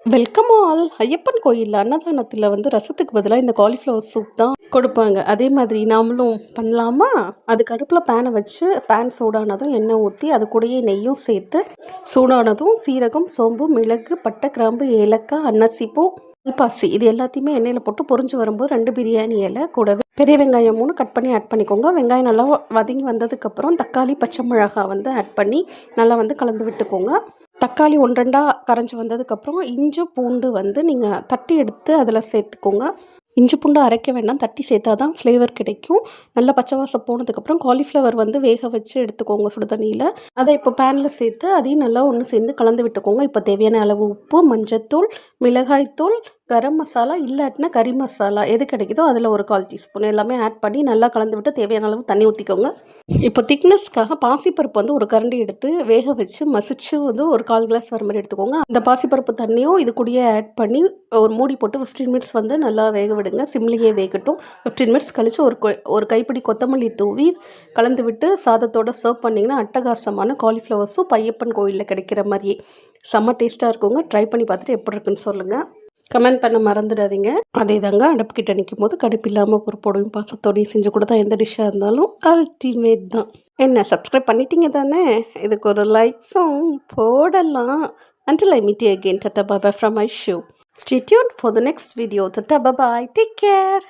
Welcome all. Ayyappan கோயிலில் அன்னதானத்தில் வந்து ரசத்துக்கு பதிலாக இந்த காலிஃப்ளவர் சூப் தான் கொடுப்பாங்க. அதே மாதிரி நாமளும் பண்ணலாமா? அதுக்கு அடுப்பில் பேனை வச்சு பேன் சூடானதும் எண்ணெய் ஊற்றி அது கூடயே நெய்யும் சேர்த்து சூடானதும் சீரகம், சோம்பு, மிளகு, பட்டை, கிராம்பு, ஏலக்காய், அன்னாசிப்பூ, கல்பாசி இது எல்லாத்தையுமே எண்ணெயில் போட்டு பொரிஞ்சு வரும்போது 2 பிரியாணி இலை கூடவே பெரிய வெங்காயம் 3 கட் பண்ணி ஆட் பண்ணிக்கோங்க. வெங்காயம் நல்லா வதங்கி வந்ததுக்கப்புறம் தக்காளி, பச்சை மிளகாய் வந்து ஆட் பண்ணி நல்லா வந்து கலந்து விட்டுக்கோங்க. தக்காளி 1 2 கரைஞ்சி வந்ததுக்கப்புறம் இஞ்சி பூண்டு வந்து நீங்கள் தட்டி எடுத்து அதில் சேர்த்துக்கோங்க. இஞ்சி பூண்டு அரைக்க வேண்டாம், தட்டி சேர்த்தா தான் ஃப்ளேவர் கிடைக்கும். நல்லா பச்சை வாசம் போனதுக்கப்புறம் காலிஃப்ளவர் வந்து வேக வச்சு எடுத்துக்கோங்க சுடு தண்ணியில். அதை இப்போ பேனில் சேர்த்து அதையும் நல்லா ஒன்று சேர்ந்து கலந்து விட்டுக்கோங்க. இப்போ தேவையான அளவு உப்பு, மஞ்சத்தூள், மிளகாய்த்தூள், கரம் மசாலா இல்லாட்டினா கறி மசாலா எது கிடைக்குதோ அதில் ஒரு 1/4 டீஸ்பூன் எல்லாமே ஆட் பண்ணி நல்லா கலந்து விட்டு தேவையான அளவு தண்ணி ஊற்றிக்கோங்க. இப்போ திக்னஸ்க்காக பாசிப்பருப்பு வந்து ஒரு கரண்டி எடுத்து வேக வச்சு மசிச்சு வந்து ஒரு 1/4 கிளாஸ் வர மாதிரி எடுத்துக்கோங்க. அந்த பாசிப்பருப்பு தண்ணியும் இது கூடயே ஆட் பண்ணி ஒரு மூடி போட்டு 15 மினிட்ஸ் வந்து நல்லா வேக விடுங்க. சிம்லேயே வேகட்டும். 15 மினிட்ஸ் கழித்து ஒரு கைப்பிடி கொத்தமல்லி தூவி கலந்து விட்டு சாதத்தோடு சர்வ் பண்ணிங்கன்னா அட்டகாசமான காலிஃப்ளவர் சூப் ஐயப்பன் கோயிலில் கிடைக்கிற மாதிரியே செம்ம டேஸ்ட்டாக இருக்குங்க. ட்ரை பண்ணி பார்த்துட்டு எப்படி இருக்குன்னு சொல்லுங்கள். கமெண்ட் பண்ண மறந்துடாதீங்க. அதே தாங்க அடுப்புக்கிட்ட நிற்கும் போது கடுப்பு இல்லாமல் பொறுப்போடையும் பாசத்தோடையும் செஞ்சு கொடுத்தா எந்த டிஷ்ஷாக இருந்தாலும் அல்டிமேட் தான். என்ன சப்ஸ்கிரைப் பண்ணிட்டீங்க தானே? இதுக்கு ஒரு லைக்ஸும் போடலாம். Until I meet you again, tata bye bye from my show. Stay tuned for the next video. Tata bye bye. Take care.